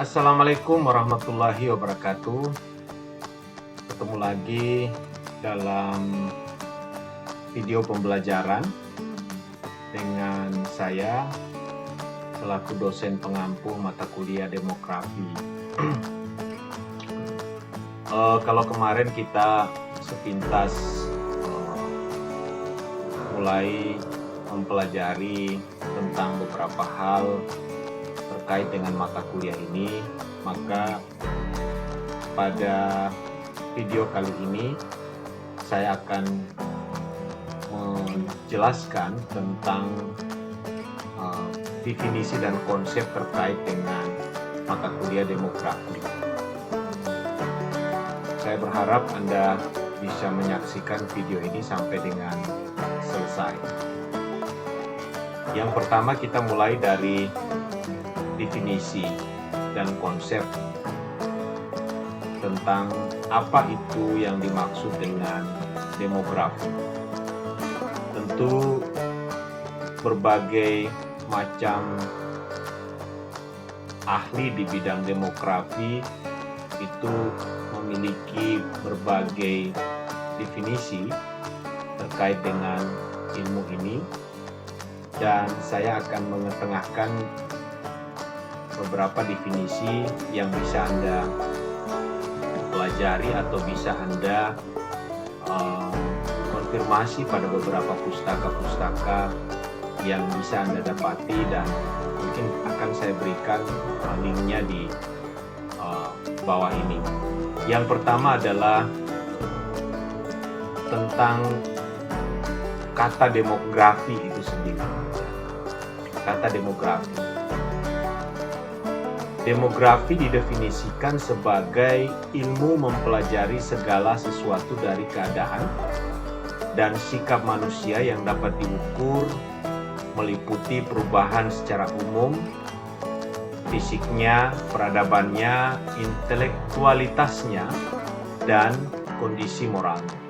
Assalamualaikum warahmatullahi wabarakatuh. Ketemu lagi dalam video pembelajaran dengan saya selaku dosen pengampu mata kuliah demografi. Kalau kemarin kita sepintas mulai mempelajari tentang beberapa hal terkait dengan mata kuliah ini, maka pada video kali ini saya akan menjelaskan tentang definisi dan konsep terkait dengan mata kuliah demografi. Saya berharap Anda bisa menyaksikan video ini sampai dengan selesai. Yang pertama, kita mulai dari definisi dan konsep tentang apa itu yang dimaksud dengan demografi. Tentu berbagai macam ahli di bidang demografi itu memiliki berbagai definisi terkait dengan ilmu ini, dan saya akan mengetengahkan beberapa definisi yang bisa Anda pelajari atau bisa Anda konfirmasi pada beberapa pustaka-pustaka yang bisa Anda dapati, dan mungkin akan saya berikan linknya di bawah ini. Yang pertama adalah tentang kata demografi itu sendiri. Kata demografi. Demografi didefinisikan sebagai ilmu mempelajari segala sesuatu dari keadaan dan sikap manusia yang dapat diukur, meliputi perubahan secara umum, fisiknya, peradabannya, intelektualitasnya, dan kondisi moralnya.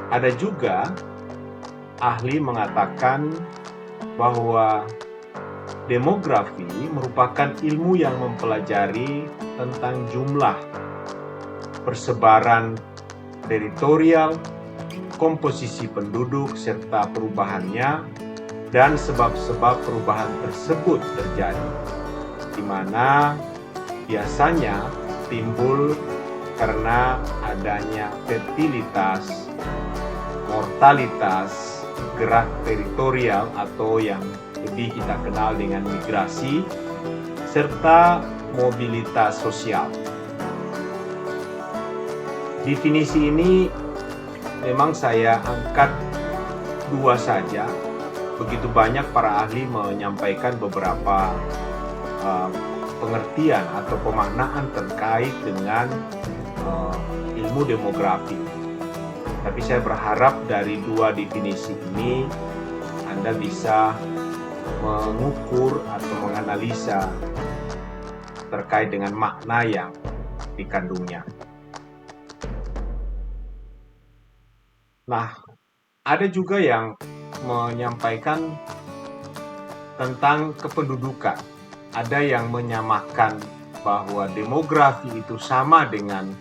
Ada juga ahli mengatakan bahwa demografi merupakan ilmu yang mempelajari tentang jumlah, persebaran teritorial, komposisi penduduk, serta perubahannya, dan sebab-sebab perubahan tersebut terjadi, di mana biasanya timbul karena adanya fertilitas, mortalitas, gerak teritorial atau yang lebih kita kenal dengan migrasi, serta mobilitas sosial. Definisi ini memang saya angkat dua saja. Begitu banyak para ahli menyampaikan beberapa pengertian atau pemaknaan terkait dengan ilmu demografi. Tapi saya berharap dari dua definisi ini Anda bisa mengukur atau menganalisa terkait dengan makna yang dikandungnya. Nah, ada juga yang menyampaikan tentang kependudukan. Ada yang menyamakan bahwa demografi itu sama dengan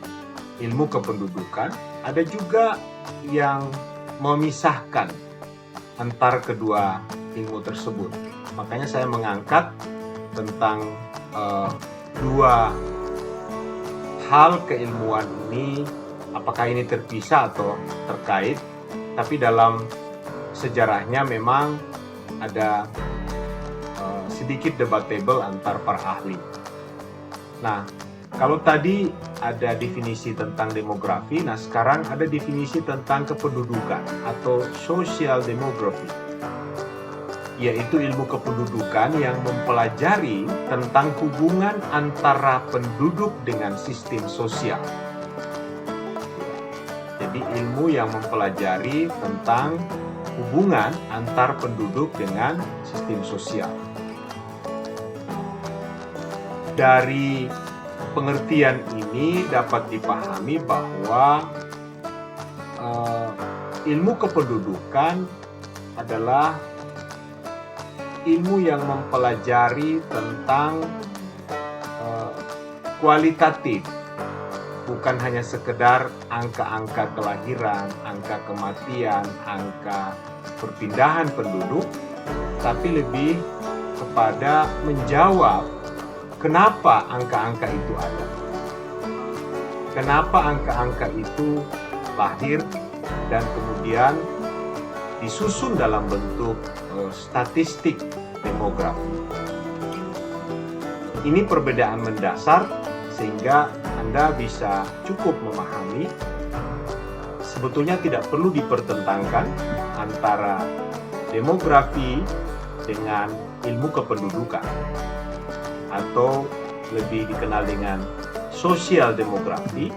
ilmu kependudukan. Ada juga yang memisahkan antar kedua ilmu tersebut. Makanya saya mengangkat tentang dua hal keilmuan ini, apakah ini terpisah atau terkait, tapi dalam sejarahnya memang ada sedikit debatable antar para ahli. Nah, kalau tadi ada definisi tentang demografi, nah sekarang ada definisi tentang kependudukan atau social demography, yaitu ilmu kependudukan yang mempelajari tentang hubungan antara penduduk dengan sistem sosial. Jadi ilmu yang mempelajari tentang hubungan antar penduduk dengan sistem sosial. Dari pengertian ini dapat dipahami bahwa ilmu kependudukan adalah ilmu yang mempelajari tentang eh, kualitatif, bukan hanya sekedar angka-angka kelahiran, angka kematian, angka perpindahan penduduk, tapi lebih kepada menjawab kenapa angka-angka itu ada. Kenapa angka-angka itu lahir dan kemudian disusun dalam bentuk statistik demografi. Ini perbedaan mendasar sehingga Anda bisa cukup memahami sebetulnya tidak perlu dipertentangkan antara demografi dengan ilmu kependudukan atau lebih dikenal dengan sosial demografi,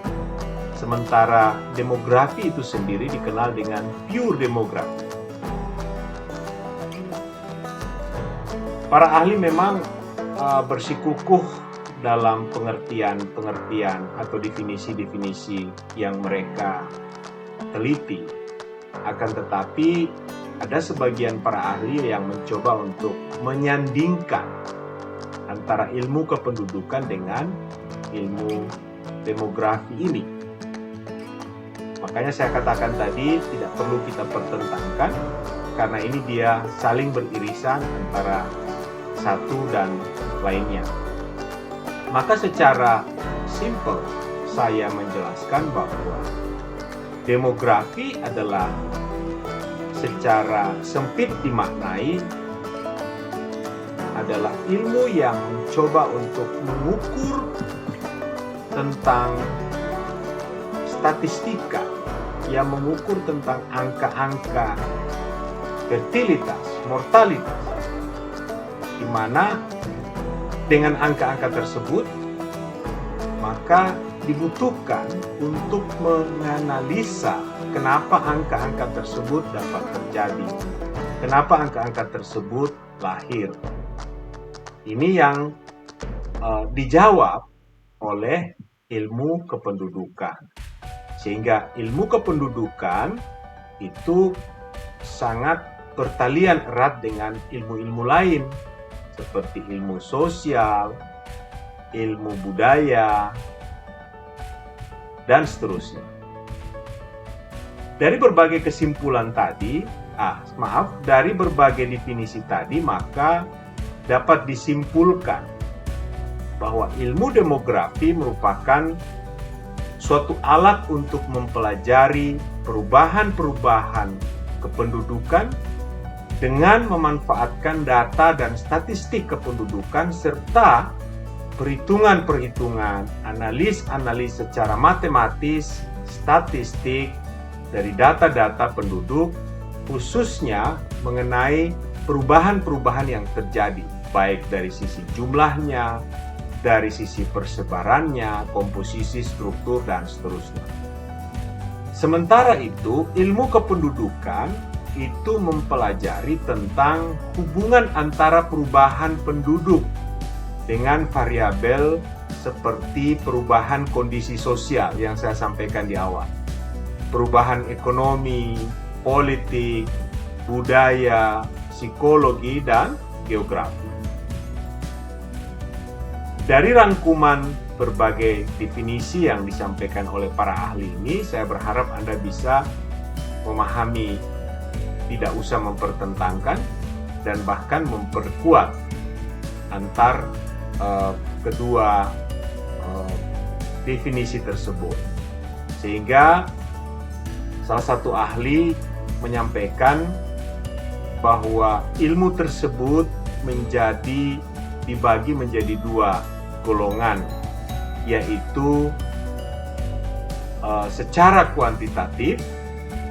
sementara demografi itu sendiri dikenal dengan pure demografi. Para ahli memang bersikukuh dalam pengertian-pengertian atau definisi-definisi yang mereka teliti. Akan tetapi ada sebagian para ahli yang mencoba untuk menyandingkan antara ilmu kependudukan dengan ilmu demografi ini. Makanya saya katakan tadi tidak perlu kita pertentangkan karena ini dia saling beririsan antara satu dan lainnya. Maka secara simple saya menjelaskan bahwa demografi adalah secara sempit dimaknai adalah ilmu yang mencoba untuk mengukur tentang statistika, yang mengukur tentang angka-angka fertilitas, mortalitas, di mana dengan angka-angka tersebut maka dibutuhkan untuk menganalisa kenapa angka-angka tersebut dapat terjadi, kenapa angka-angka tersebut lahir. Ini yang dijawab oleh ilmu kependudukan. Sehingga ilmu kependudukan itu sangat bertalian erat dengan ilmu-ilmu lain seperti ilmu sosial, ilmu budaya, dan seterusnya. Dari berbagai kesimpulan tadi, dari berbagai definisi tadi, maka dapat disimpulkan bahwa ilmu demografi merupakan suatu alat untuk mempelajari perubahan-perubahan kependudukan dengan memanfaatkan data dan statistik kependudukan serta perhitungan-perhitungan, analis secara matematis, statistik dari data-data penduduk, khususnya mengenai perubahan-perubahan yang terjadi, baik dari sisi jumlahnya, dari sisi persebarannya, komposisi, struktur, dan seterusnya. Sementara itu, ilmu kependudukan itu mempelajari tentang hubungan antara perubahan penduduk dengan variabel seperti perubahan kondisi sosial yang saya sampaikan di awal, perubahan ekonomi, politik, budaya, psikologi, dan geografi. Dari rangkuman berbagai definisi yang disampaikan oleh para ahli ini, saya berharap Anda bisa memahami, tidak usah mempertentangkan, dan bahkan memperkuat antar kedua definisi tersebut. Sehingga salah satu ahli menyampaikan bahwa ilmu tersebut dibagi menjadi dua golongan, yaitu secara kuantitatif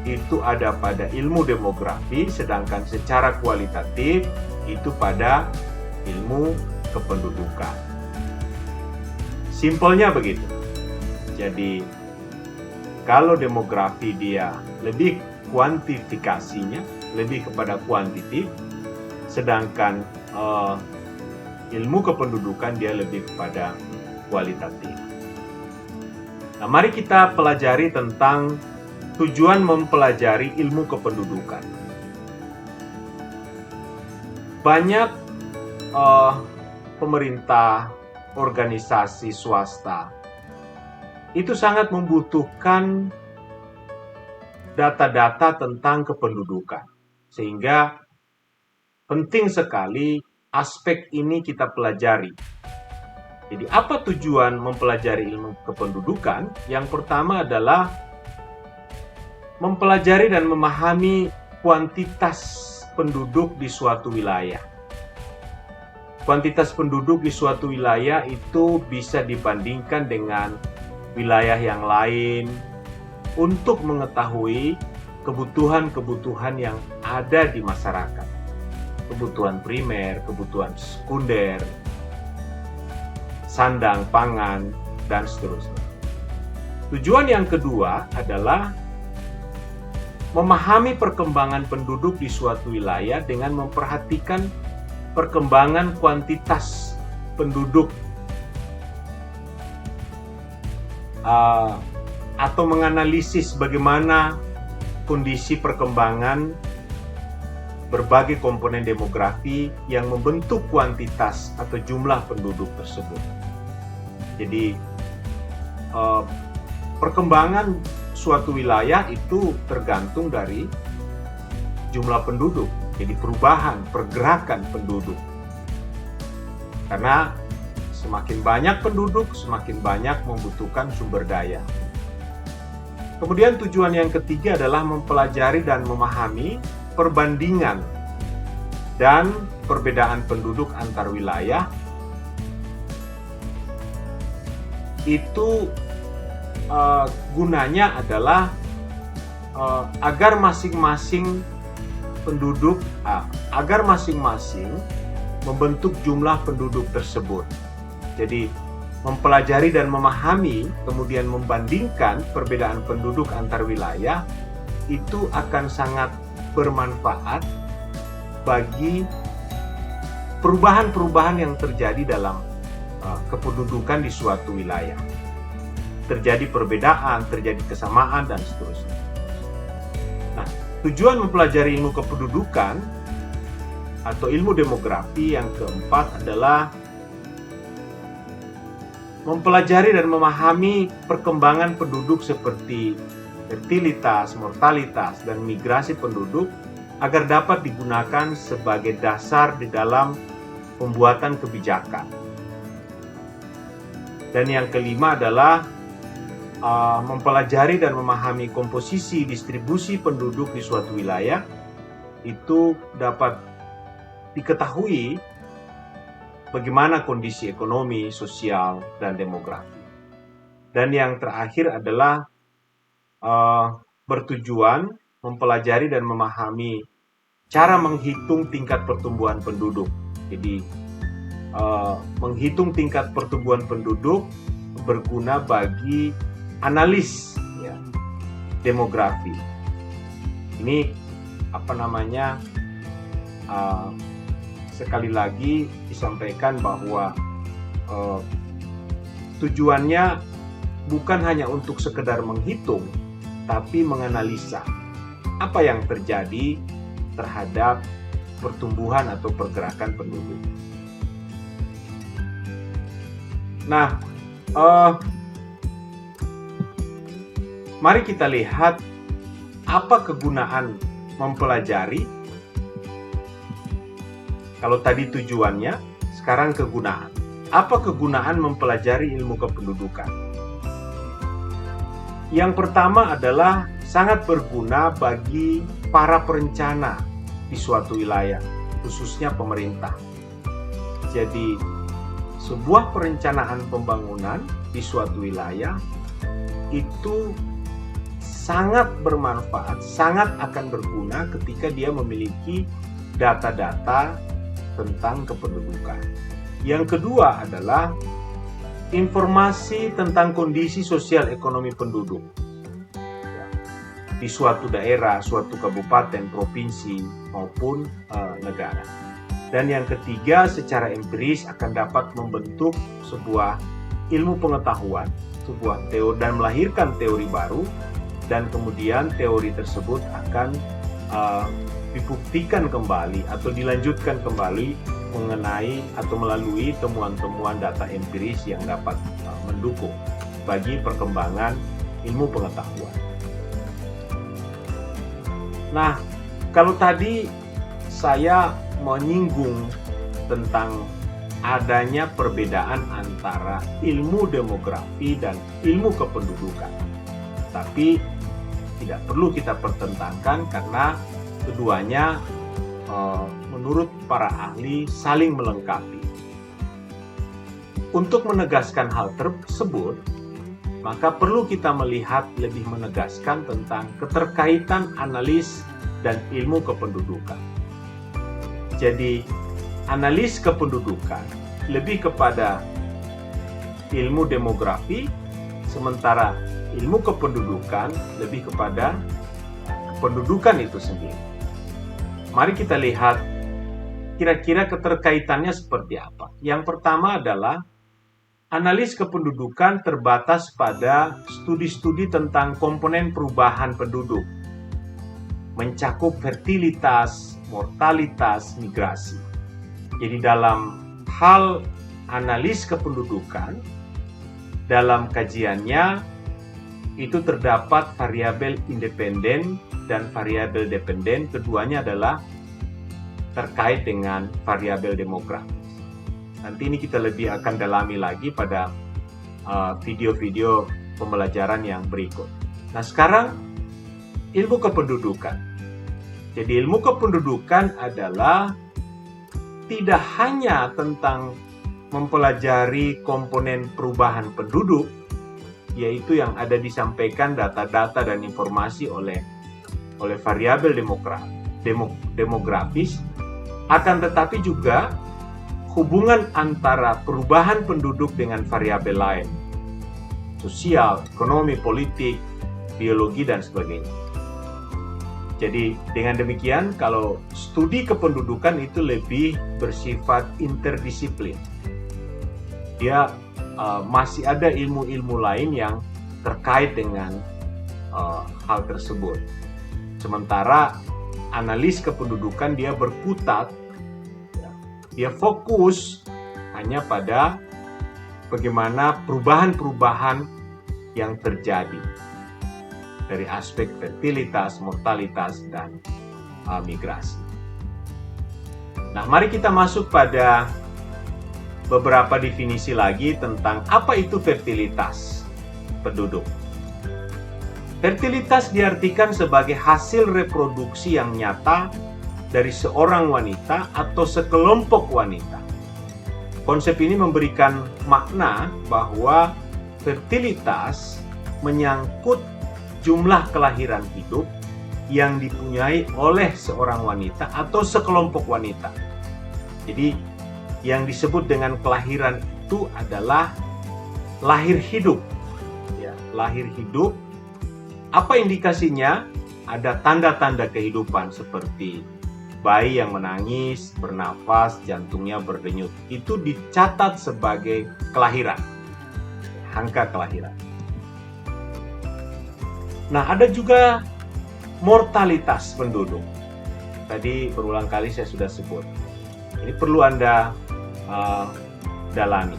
itu ada pada ilmu demografi, sedangkan secara kualitatif itu pada ilmu kependudukan. Simpelnya begitu. Jadi kalau demografi dia lebih kuantifikasinya, lebih kepada kuantitatif, sedangkan ilmu kependudukan dia lebih kepada kualitatif. Nah, mari kita pelajari tentang tujuan mempelajari ilmu kependudukan. Banyak pemerintah, organisasi swasta itu sangat membutuhkan data-data tentang kependudukan. Sehingga penting sekali aspek ini kita pelajari. Jadi apa tujuan mempelajari ilmu kependudukan? Yang pertama adalah mempelajari dan memahami kuantitas penduduk di suatu wilayah. Kuantitas penduduk di suatu wilayah itu bisa dibandingkan dengan wilayah yang lain untuk mengetahui kebutuhan-kebutuhan yang ada di masyarakat. Kebutuhan primer, kebutuhan sekunder, sandang, pangan, dan seterusnya. Tujuan yang kedua adalah memahami perkembangan penduduk di suatu wilayah dengan memperhatikan perkembangan kuantitas penduduk atau menganalisis bagaimana kondisi perkembangan berbagai komponen demografi yang membentuk kuantitas atau jumlah penduduk tersebut. Jadi perkembangan suatu wilayah itu tergantung dari jumlah penduduk. Jadi perubahan, pergerakan penduduk. Karena semakin banyak penduduk, semakin banyak membutuhkan sumber daya. Kemudian tujuan yang ketiga adalah mempelajari dan memahami perbandingan dan perbedaan penduduk antar wilayah. Itu gunanya adalah agar masing-masing penduduk, agar masing-masing membentuk jumlah penduduk tersebut. Jadi mempelajari dan memahami, kemudian membandingkan perbedaan penduduk antar wilayah, itu akan sangat bermanfaat bagi perubahan-perubahan yang terjadi dalam kependudukan di suatu wilayah. Terjadi perbedaan, terjadi kesamaan, dan seterusnya. Nah, tujuan mempelajari ilmu kependudukan atau ilmu demografi yang keempat adalah mempelajari dan memahami perkembangan penduduk seperti fertilitas, mortalitas, dan migrasi penduduk agar dapat digunakan sebagai dasar di dalam pembuatan kebijakan. Dan yang kelima adalah mempelajari dan memahami komposisi distribusi penduduk di suatu wilayah. Itu dapat diketahui bagaimana kondisi ekonomi, sosial, dan demografi. Dan yang terakhir adalah bertujuan mempelajari dan memahami cara menghitung tingkat pertumbuhan penduduk. Jadi menghitung tingkat pertumbuhan penduduk berguna bagi analis demografi. Ini sekali lagi disampaikan bahwa tujuannya bukan hanya untuk sekedar menghitung, tapi menganalisa apa yang terjadi terhadap pertumbuhan atau pergerakan penduduk. Nah, mari kita lihat apa kegunaan mempelajari. Kalau tadi tujuannya, sekarang kegunaan. Apa kegunaan mempelajari ilmu kependudukan? Yang pertama adalah sangat berguna bagi para perencana di suatu wilayah, khususnya pemerintah. Jadi, sebuah perencanaan pembangunan di suatu wilayah itu sangat bermanfaat, sangat akan berguna ketika dia memiliki data-data tentang kependudukan. Yang kedua adalah informasi tentang kondisi sosial ekonomi penduduk di suatu daerah, suatu kabupaten, provinsi, maupun negara. Dan yang ketiga, secara empiris akan dapat membentuk sebuah ilmu pengetahuan, sebuah teori, dan melahirkan teori baru, dan kemudian teori tersebut akan dibuktikan kembali atau dilanjutkan kembali mengenai atau melalui temuan-temuan data empiris yang dapat mendukung bagi perkembangan ilmu pengetahuan. Nah, kalau tadi saya menyinggung tentang adanya perbedaan antara ilmu demografi dan ilmu kependudukan. Tapi tidak perlu kita pertentangkan karena keduanya menurut para ahli saling melengkapi. Untuk menegaskan hal tersebut, maka perlu kita melihat lebih menegaskan tentang keterkaitan analis dan ilmu kependudukan. Jadi, analis kependudukan lebih kepada ilmu demografi, sementara ilmu kependudukan lebih kepada kependudukan itu sendiri. Mari kita lihat kira-kira keterkaitannya seperti apa. Yang pertama adalah analis kependudukan terbatas pada studi-studi tentang komponen perubahan penduduk, mencakup fertilitas, mortalitas, migrasi. Jadi dalam hal analis kependudukan, dalam kajiannya itu terdapat variabel independen dan variabel dependen, keduanya adalah terkait dengan variabel demografis. Nanti ini kita lebih akan dalami lagi pada video-video pembelajaran yang berikut. Nah, sekarang ilmu kependudukan. Jadi ilmu kependudukan adalah tidak hanya tentang mempelajari komponen perubahan penduduk, yaitu yang ada disampaikan data-data dan informasi oleh variabel demografis, akan tetapi juga hubungan antara perubahan penduduk dengan variabel lain, sosial, ekonomi, politik, biologi, dan sebagainya. Jadi dengan demikian, kalau studi kependudukan itu lebih bersifat interdisiplin. Dia masih ada ilmu-ilmu lain yang terkait dengan hal tersebut. Sementara analis kependudukan dia berkutat, dia fokus hanya pada bagaimana perubahan-perubahan yang terjadi dari aspek fertilitas, mortalitas, dan migrasi. Nah, mari kita masuk pada beberapa definisi lagi tentang apa itu fertilitas penduduk. Fertilitas diartikan sebagai hasil reproduksi yang nyata dari seorang wanita atau sekelompok wanita. Konsep ini memberikan makna bahwa fertilitas menyangkut jumlah kelahiran hidup yang dipunyai oleh seorang wanita atau sekelompok wanita. Jadi yang disebut dengan kelahiran itu adalah lahir hidup. Ya, lahir hidup. Apa indikasinya? Ada tanda-tanda kehidupan seperti bayi yang menangis, bernafas, jantungnya berdenyut. Itu dicatat sebagai kelahiran. Angka kelahiran. Nah, ada juga mortalitas penduduk. Tadi berulang kali saya sudah sebut. Ini perlu Anda dalami.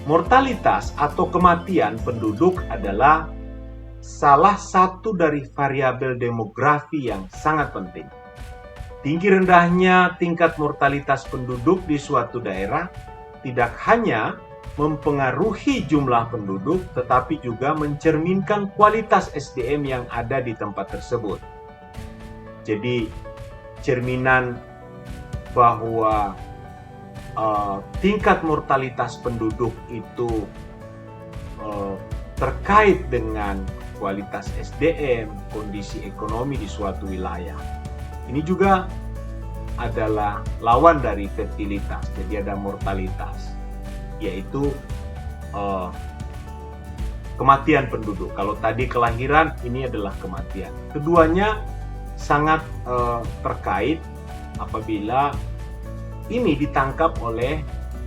Mortalitas atau kematian penduduk adalah salah satu dari variabel demografi yang sangat penting. Tinggi rendahnya tingkat mortalitas penduduk di suatu daerah tidak hanya mempengaruhi jumlah penduduk, tetapi juga mencerminkan kualitas SDM yang ada di tempat tersebut. Jadi, cerminan bahwa tingkat mortalitas penduduk itu terkait dengan kualitas SDM, kondisi ekonomi di suatu wilayah. Ini juga adalah lawan dari fertilitas, jadi ada mortalitas, yaitu kematian penduduk. Kalau tadi kelahiran, ini adalah kematian. Keduanya sangat terkait apabila ini ditangkap oleh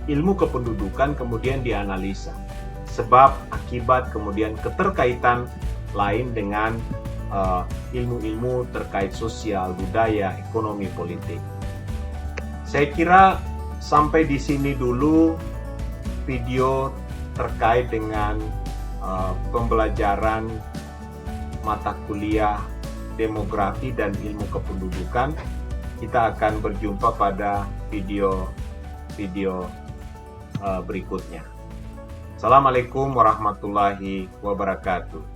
ilmu kependudukan kemudian dianalisa. Sebab, akibat, kemudian keterkaitan lain dengan ilmu-ilmu terkait sosial, budaya, ekonomi, politik. Saya kira sampai di sini dulu video terkait dengan pembelajaran mata kuliah demografi dan ilmu kependudukan. Kita akan berjumpa pada video berikutnya. Assalamualaikum warahmatullahi wabarakatuh.